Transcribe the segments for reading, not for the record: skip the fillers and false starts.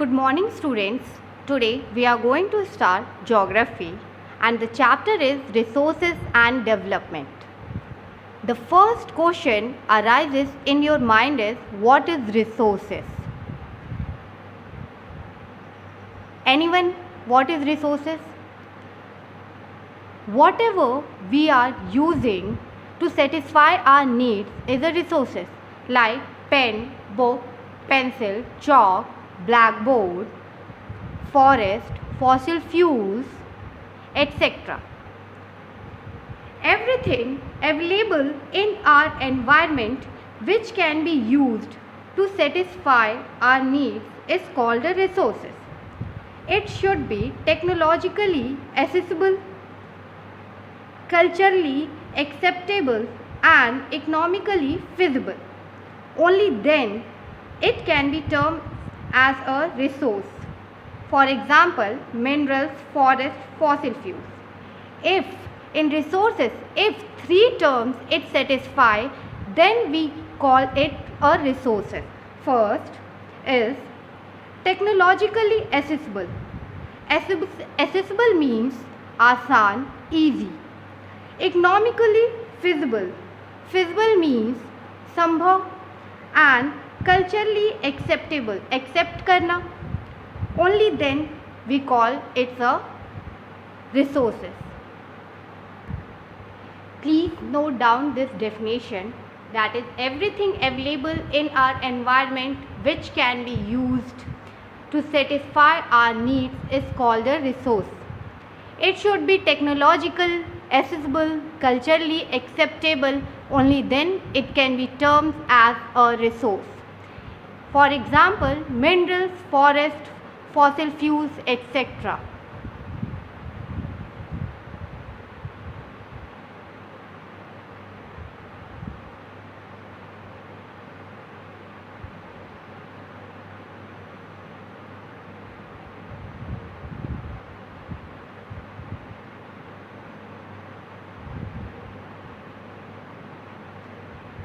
Good morning, students. Today we are going to start geography and the chapter is resources and development. The first question arises in your mind is what is resources? Anyone, what is resources? Whatever we are using to satisfy our needs is a resources like pen, book, pencil, chalk, blackboard, forest, fossil fuels, etc. Everything available in our environment which can be used to satisfy our needs is called a resources. It should be technologically accessible, culturally acceptable and economically feasible. Only then it can be termed as a resource. For example, minerals, forest, fossil fuels. If in resources, if three terms it satisfy, then we call it a resources. First is technologically accessible. Accessible means आसान, easy. Economically feasible. Feasible means संभव and culturally acceptable. Accept करना. Only then we call it a resources. Please note down this definition, that is everything available in our environment which can be used to satisfy our needs is called a resource. It should be technological, accessible, culturally acceptable, only then it can be termed as a resource. For example, minerals, forest, fossil fuels, etc.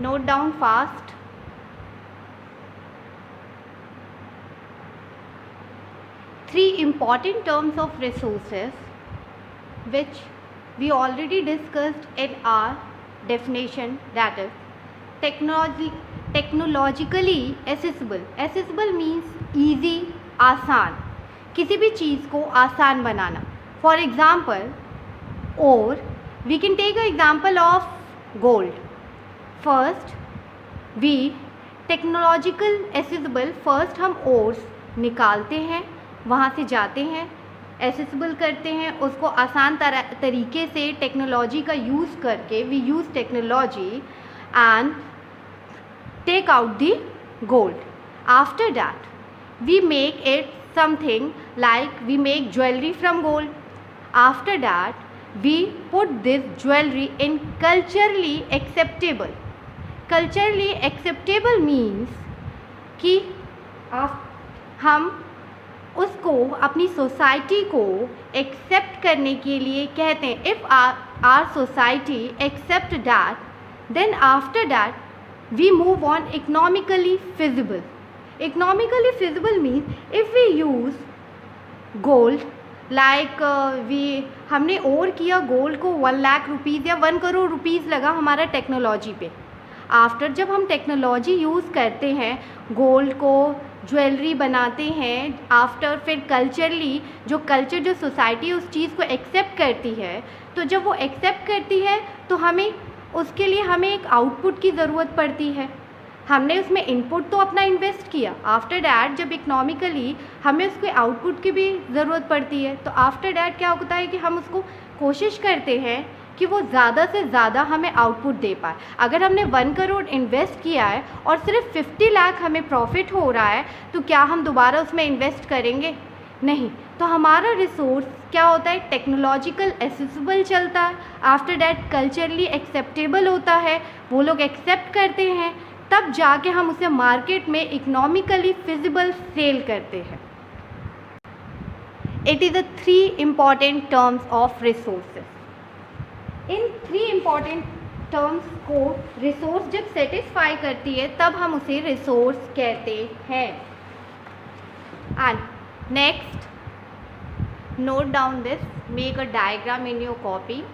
Note down fast. Three important terms of resources which we already discussed in our definition, that is technologically accessible. Accessible means easy, आसान, किसी भी चीज़ को आसान बनाना. For example, ore, we can take an example of gold. First, we technological accessible, first हम ores निकालते हैं, वहाँ से जाते हैं, accessible करते हैं, उसको आसान तरीके से टेक्नोलॉजी का यूज़ करके we use technology and take out the gold. After that, we make it something like we make jewelry from gold. After that, we put this jewelry in culturally acceptable. Culturally acceptable means कि हम उसको अपनी society को accept करने के लिए कहते हैं. If our society accept that, then after that we move on economically feasible. Economically feasible means if we use gold like हमने और किया गोल्ड को 1 लाख रुपीज़ या 1 करोड़ रुपीज़ लगा हमारा टेक्नोलॉजी पे. आफ्टर जब हम टेक्नोलॉजी यूज़ करते हैं, गोल्ड को ज्वेलरी बनाते हैं, आफ्टर फिर कल्चरली जो सोसाइटी उस चीज़ को एक्सेप्ट करती है, तो जब वो एक्सेप्ट करती है तो हमें उसके लिए हमें एक आउटपुट की ज़रूरत पड़ती है. हमने उसमें इनपुट तो अपना इन्वेस्ट किया, आफ्टर डैट जब इकोनॉमिकली हमें उसके आउटपुट की भी ज़रूरत पड़ती है, तो आफ्टर डैट क्या होता है कि हम उसको कोशिश करते हैं कि वो ज़्यादा से ज़्यादा हमें आउटपुट दे पाए. अगर हमने 1 करोड़ इन्वेस्ट किया है और सिर्फ 50 लाख हमें प्रॉफिट हो रहा है, तो क्या हम दोबारा उसमें इन्वेस्ट करेंगे? नहीं. तो हमारा रिसोर्स क्या होता है? टेक्नोलॉजिकल एक्सेसिबल चलता है, आफ्टर डैट कल्चरली एक्सेप्टेबल होता है, वो लोग एक्सेप्ट करते हैं, तब जाके हम उसे मार्केट में इकोनॉमिकली फिजिबल सेल करते हैं. It is the 3 important terms of resources. In 3 important terms को रिसोर्स जब सेटिस्फाई करती है तब हम उसे रिसोर्स कहते हैं. And next, note down this, make a diagram in your copy.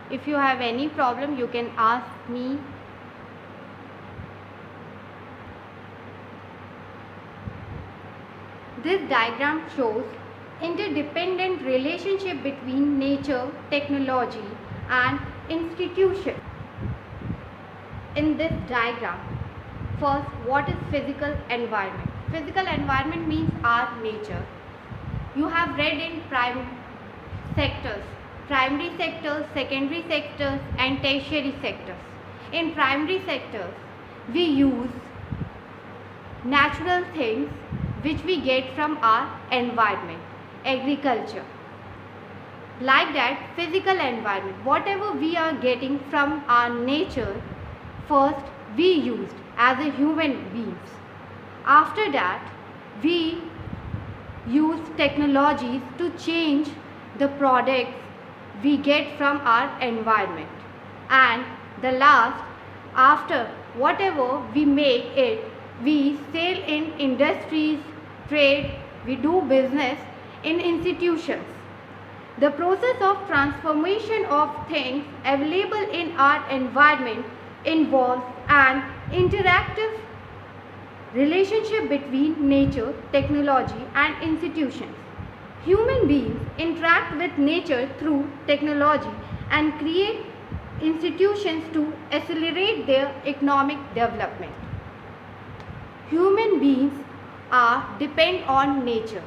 If you have any problem, you can ask me. This diagram shows interdependent relationship between nature, technology and institution. In this diagram, first, what is physical environment? Physical environment means our nature. You have read in primary sectors, secondary sectors and tertiary sectors. In primary sectors, we use natural things which we get from our environment, agriculture. Like that, physical environment, whatever we are getting from our nature, first we used as a human beings. After that, we use technologies to change the products we get from our environment. And the last, after whatever we make it, we sell in industries, trade, we do business in institutions. The process of transformation of things available in our environment involves an interactive relationship between nature, technology and institutions. Human beings interact with nature through technology and create institutions to accelerate their economic development. Human beings depend on nature.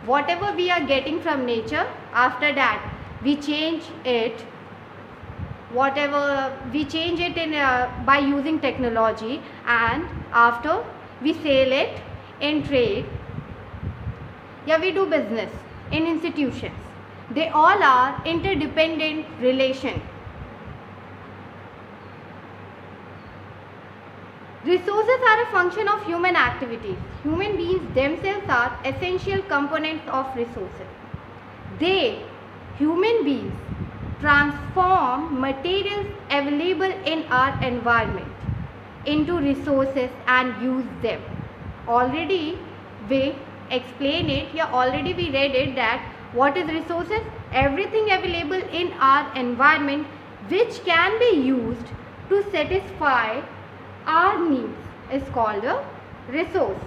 Whatever we are getting from nature, after that we change it. Whatever we change it in by using technology, and after we sell it in trade. Yeah, we do business in institutions. They all are interdependent relation. Resources are a function of human activities. Human beings themselves are essential components of resources. Human beings, transform materials available in our environment into resources and use them. Already we explained it, yeah, already we read it, that what is resources? Everything available in our environment which can be used to satisfy our needs is called a resource.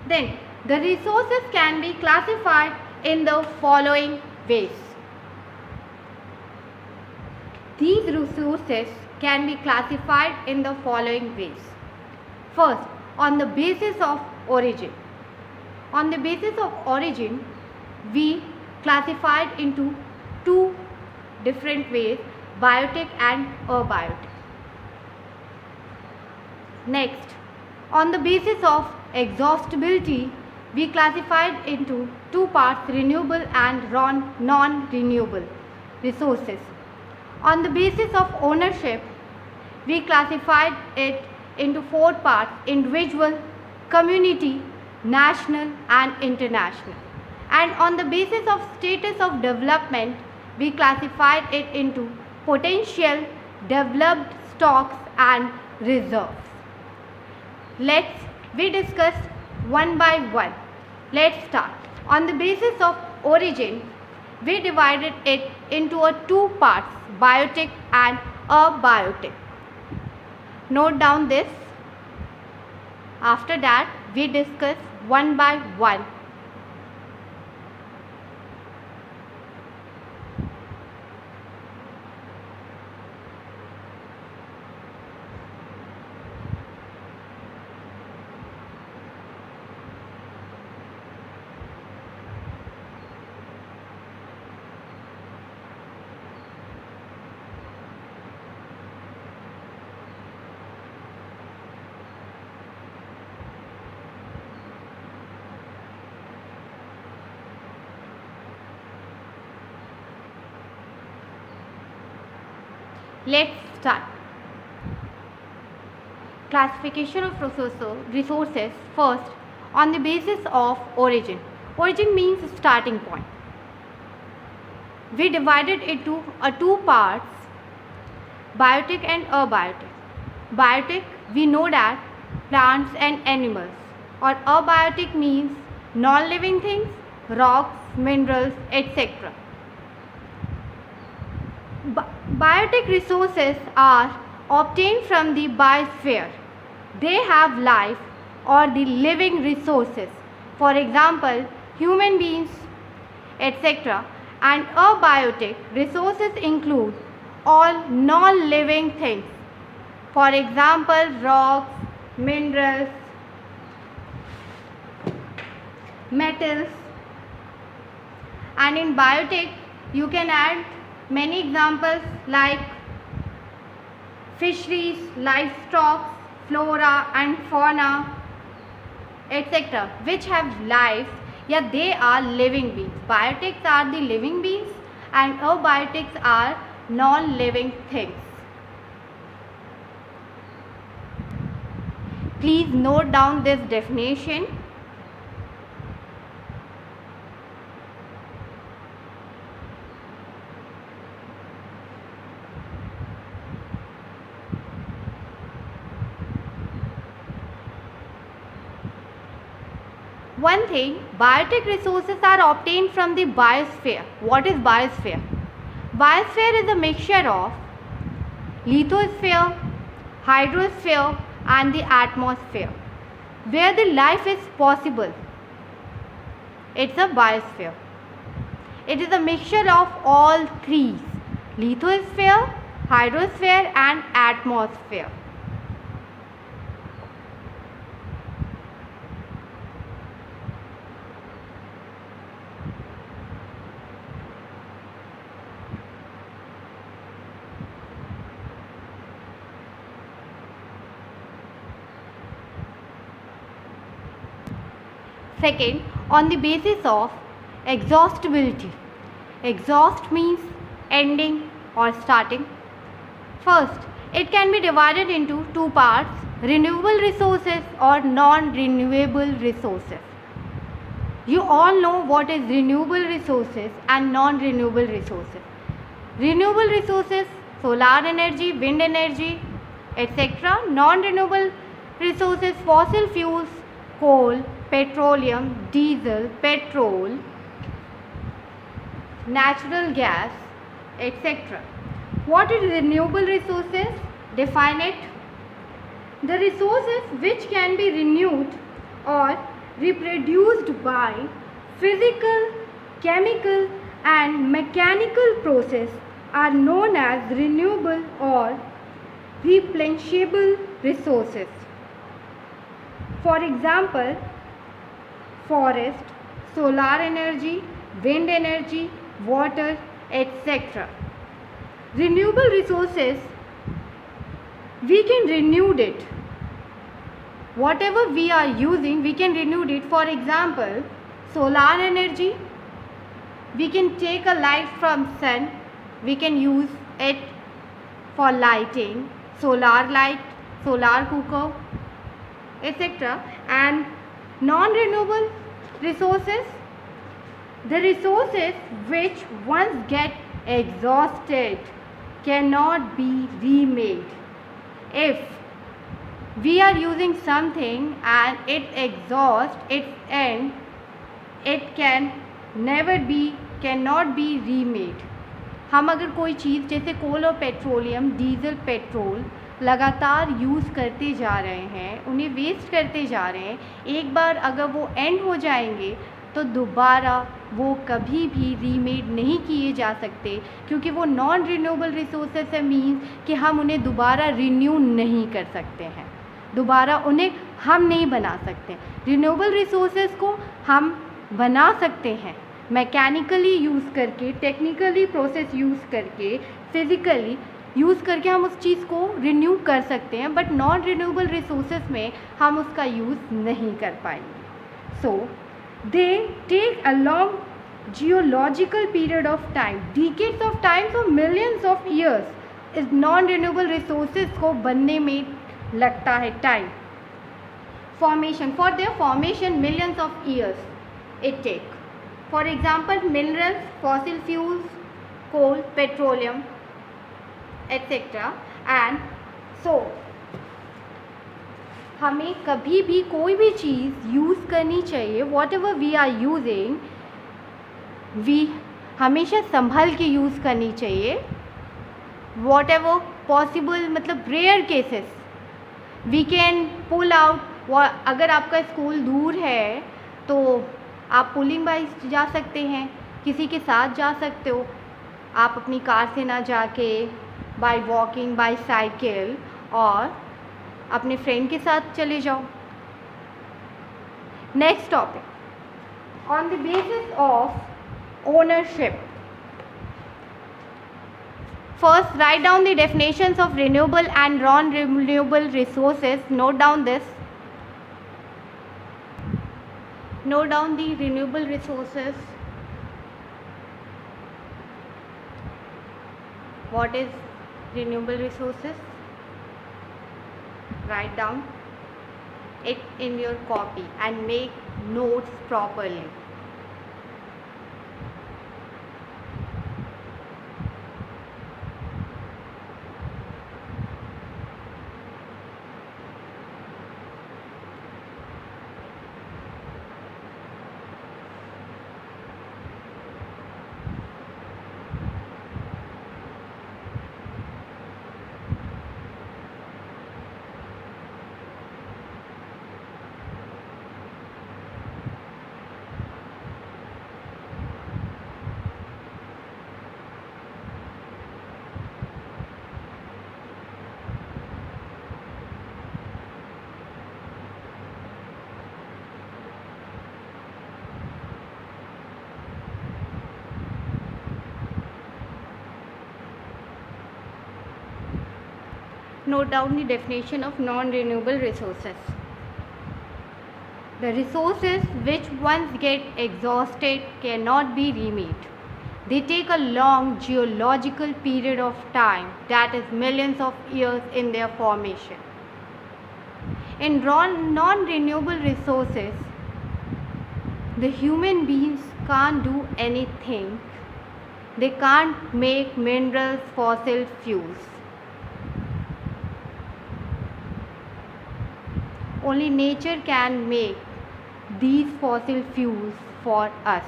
Then the resources can be classified in the following ways. These resources can be classified in the following ways. First, on the basis of origin. On the basis of origin, we classified into two different ways, biotic and abiotic. Next, on the basis of exhaustibility, we classified into two parts, renewable and non-renewable resources. On the basis of ownership, we classified it into four parts, individual, community, national and international. And on the basis of status of development, we classified it into potential, developed, stocks and reserves. We discuss one by one. Let's start. On the basis of origin, we divided it into two parts, biotic and abiotic. Note down this. After that, we discuss one by one. Let's start. Classification of resources. First, on the basis of origin. Origin means starting point. We divided it into two parts, biotic and abiotic. Biotic, we know that plants and animals, or abiotic means non-living things, rocks, minerals, etc. Biotic resources are obtained from the biosphere. They have life or the living resources. For example, human beings, etc. And abiotic resources include all non-living things. For example, rocks, minerals, metals. And in biotic, you can add many examples like fisheries, livestock, flora and fauna, etc., which have life, yeah, they are living beings. Biotics are the living beings and abiotics are non-living things. Please note down this definition. One thing, biotic resources are obtained from the biosphere. What is biosphere? Biosphere is a mixture of lithosphere, hydrosphere and the atmosphere. Where the life is possible, it's a biosphere. It is a mixture of all three, lithosphere, hydrosphere and atmosphere. Second, on the basis of exhaustibility. Exhaust means ending or starting. First, it can be divided into two parts, renewable resources or non-renewable resources. You all know what is renewable resources and non-renewable resources. Renewable resources, solar energy, wind energy, etc. Non-renewable resources, fossil fuels, coal, petroleum, diesel, petrol, natural gas, etc. What is renewable resources? Define it. The resources which can be renewed or reproduced by physical, chemical and mechanical process are known as renewable or replenishable resources. For example, forest, solar energy, wind energy, water, etc. Renewable resources, we can renew it. Whatever we are using, we can renew it. For example, solar energy, we can take a light from sun, we can use it for lighting, solar light, solar cooker, etc. And non-renewable resources, the resources which once get exhausted cannot be remade. If we are using something and it exhausts its end, it cannot be remade. हम अगर कोई चीज़ जैसे कोल और petroleum, diesel, petrol लगातार use करते जा रहे हैं, उन्हें वेस्ट करते जा रहे हैं, एक बार अगर वो एंड हो जाएंगे तो दोबारा वो कभी भी रीमेड नहीं किए जा सकते, क्योंकि वो नॉन रिन्यूएबल रिसोर्सेज है, मीन्स कि हम उन्हें दोबारा रिन्यू नहीं कर सकते हैं, दोबारा उन्हें हम नहीं बना सकते। रिन्यूएबल रिसोर्सेज को हम बना सकते हैं मैकेनिकली यूज़ करके, टेक्निकली प्रोसेस यूज़ करके, फिज़िकली यूज़ करके हम उस चीज़ को रिन्यू कर सकते हैं, बट नॉन रिन्यूएबल रिसोर्सेज में हम उसका यूज़ नहीं कर पाएंगे। So they take a long geological period of time, decades of time, so millions of years इस नॉन रिन्यूएबल रिसोर्सेज को बनने में लगता है time. Formation. For their formation, millions of years it take. For example, minerals, fossil fuels, coal, petroleum, etc. And so, हमें कभी भी कोई भी चीज़ यूज़ करनी चाहिए, whatever we are using, we हमेशा संभल के यूज़ करनी चाहिए. वॉट एवर पॉसिबल, मतलब rare cases we can pull out. अगर आपका स्कूल दूर है तो आप पुलिंग बाइक जा सकते हैं, किसी के साथ जा सकते हो. आप अपनी कार से ना जाके बाय वॉकिंग, बाय साइकिल, और अपने फ्रेंड के साथ चले जाओ. Next topic, on the basis of ownership. First, write down the definitions of renewable and non-renewable resources. Note down this. Note down the renewable resources. What is renewable resources? Write down it in your copy and make notes properly. Note down the definition of non-renewable resources. The resources which once get exhausted cannot be remade. They take a long geological period of time, that is millions of years, in their formation. In non-renewable resources, the human beings can't do anything. They can't make minerals, fossil fuels. Only nature can make these fossil fuels for us.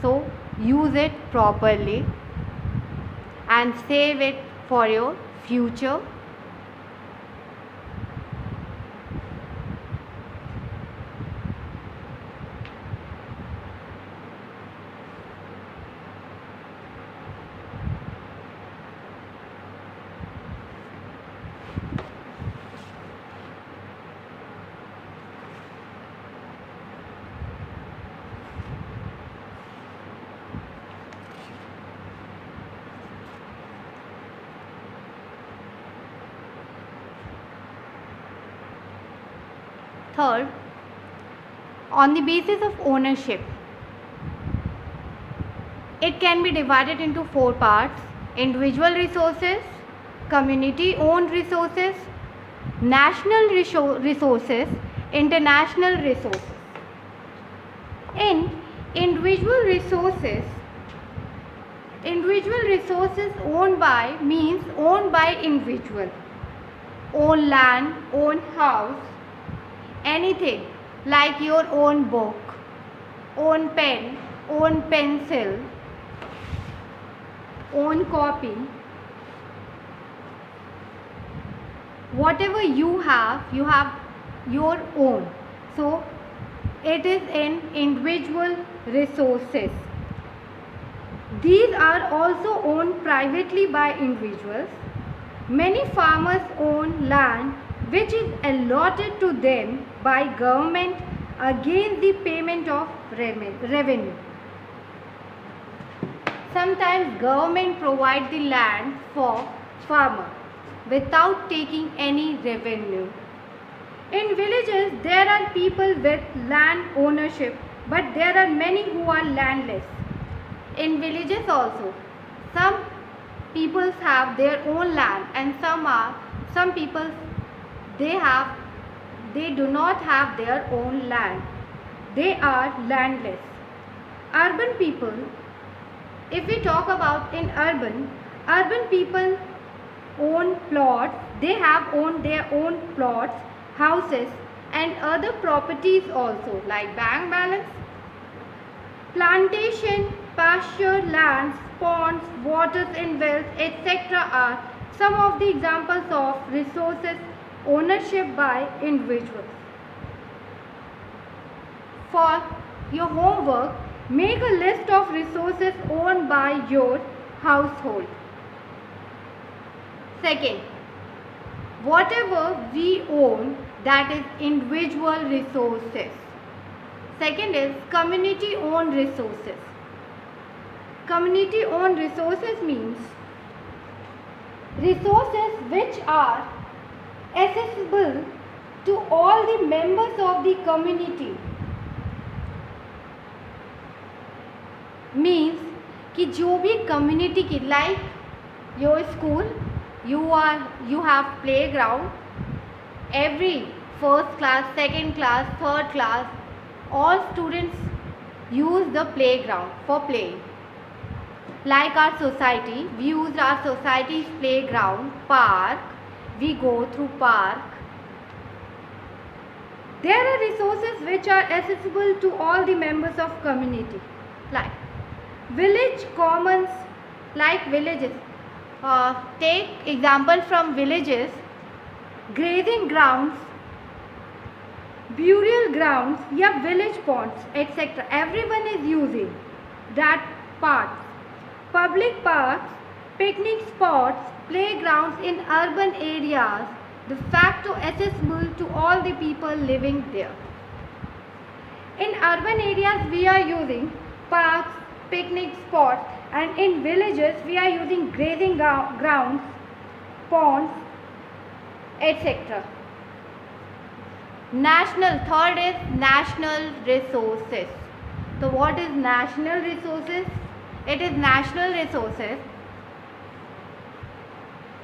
So use it properly and save it for your future. Third, on the basis of ownership, it can be divided into 4 parts: individual resources, community owned resources, national resources, international resources. In individual resources owned by means owned by individual, own land, own house, anything like your own book, own pen, own pencil, own copy, whatever you have your own. So it is in individual resources. These are also owned privately by individuals. Many farmers own land which is allotted to them by government against the payment of revenue. Sometimes government provide the land for farmer without taking any revenue. In villages there are people with land ownership, but there are many who are landless. In villages also, some peoples have their own land, and some peoples they do not have their own land. They are landless. Urban people, if we talk about in urban people own plots. They have owned their own plots, houses and other properties also, like bank balance, plantation, pasture lands, ponds, waters and wells, etc. are some of the examples of resources ownership by individuals. For your homework, make a list of resources owned by your household. Second, whatever we own, that is individual resources. Second is community owned resources. Community owned resources means resources which are accessible to all the members of the community. Means कि जो भी community की, like your school, you have playground. Every first class, second class, third class, all students use the playground for playing. Like our society, we use our society's playground, park. We go through park. There are resources which are accessible to all the members of community, like village commons, like villages. Take example from villages, grazing grounds, burial grounds, या village ponds, etc. Everyone is using that parts. Public parks, picnic spots, playgrounds in urban areas, de facto accessible to all the people living there. In urban areas we are using parks, picnic spots, and in villages we are using grazing grounds, ponds, etc. Third is national resources. So what is national resources? It is national resources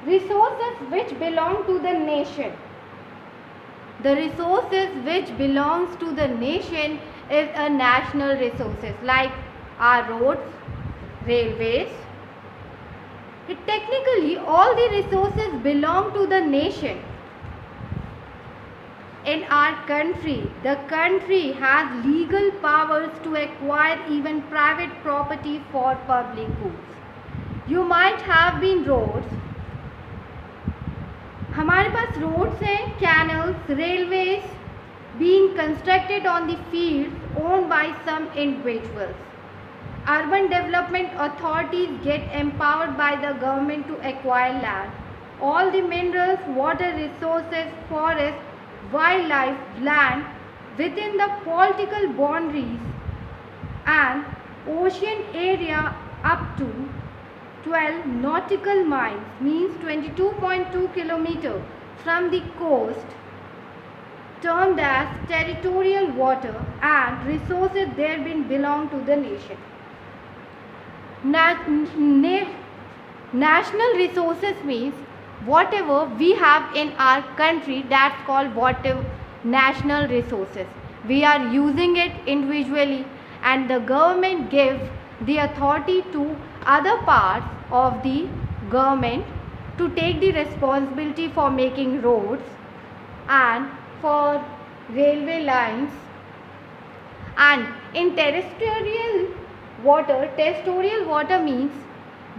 which belong to the nation. The resources which belongs to the nation is a national resources, like our roads, railways. Technically all the resources belong to the nation. In our country, the country has legal powers to acquire even private property for public goods. You might have been roads. हमारे पास roads हैं, canals, railways being constructed on the fields owned by some individuals. Urban development authorities get empowered by the government to acquire land. All the minerals, water resources, forests, wildlife, land within the political boundaries and ocean area up to 12 nautical miles, means 22.2 kilometers from the coast, termed as territorial water, and resources there belong to the nation. National resources means whatever we have in our country, that's called whatever national resources. We are using it individually, and the government gives the authority to other parts of the government to take the responsibility for making roads and for railway lines. And in terrestrial water means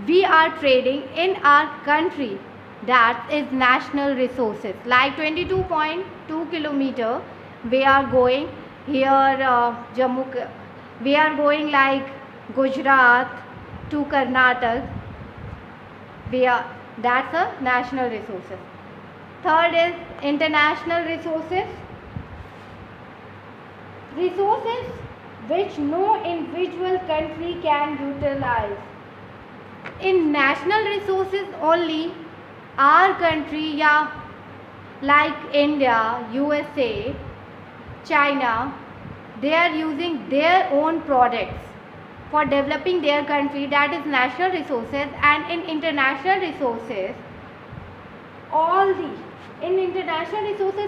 we are trading in our country, that is national resources, like 22.2 kilometer we are going here, we are going like Gujarat to Karnataka, that's a national resources. Third is international resources which no individual country can utilize. In national resources only our country, like India, USA, China, they are using their own products. for developing their country, that is national resources. And in international resources,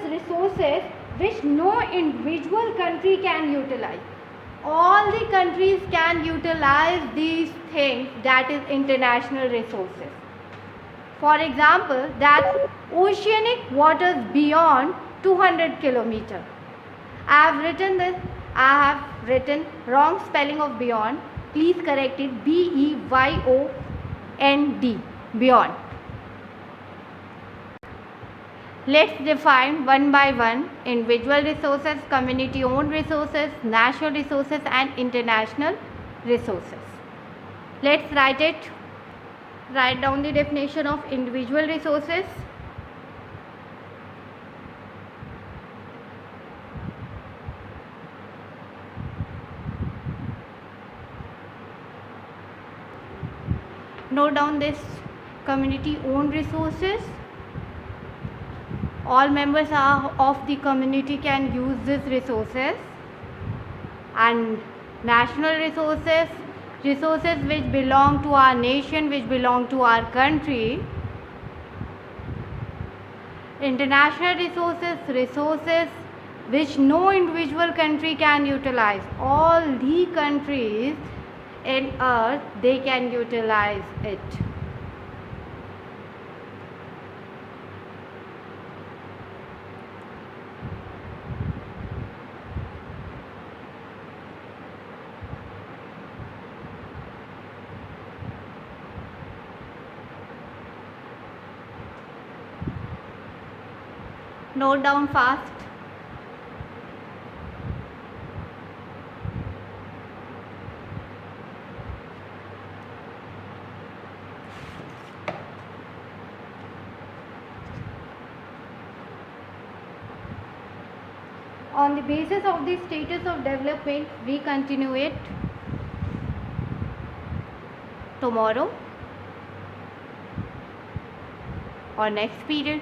resources which no individual country can utilize. All the countries can utilize these things, that is international resources. For example, that oceanic waters beyond 200 kilometers. I have written wrong spelling of beyond. Please correct it. BEYOND, beyond. Let's define one by one individual resources, community owned resources, national resources and international resources. Let's write it. Write down the definition of individual resources. Note down this: community owned resources. All members of the community can use these resources. And national resources, resources which belong to our nation, which belong to our country. International resources, resources which no individual country can utilize. All the countries in earth, they can utilize it. Note down fast. On the basis of the status of development, we continue it tomorrow or next period.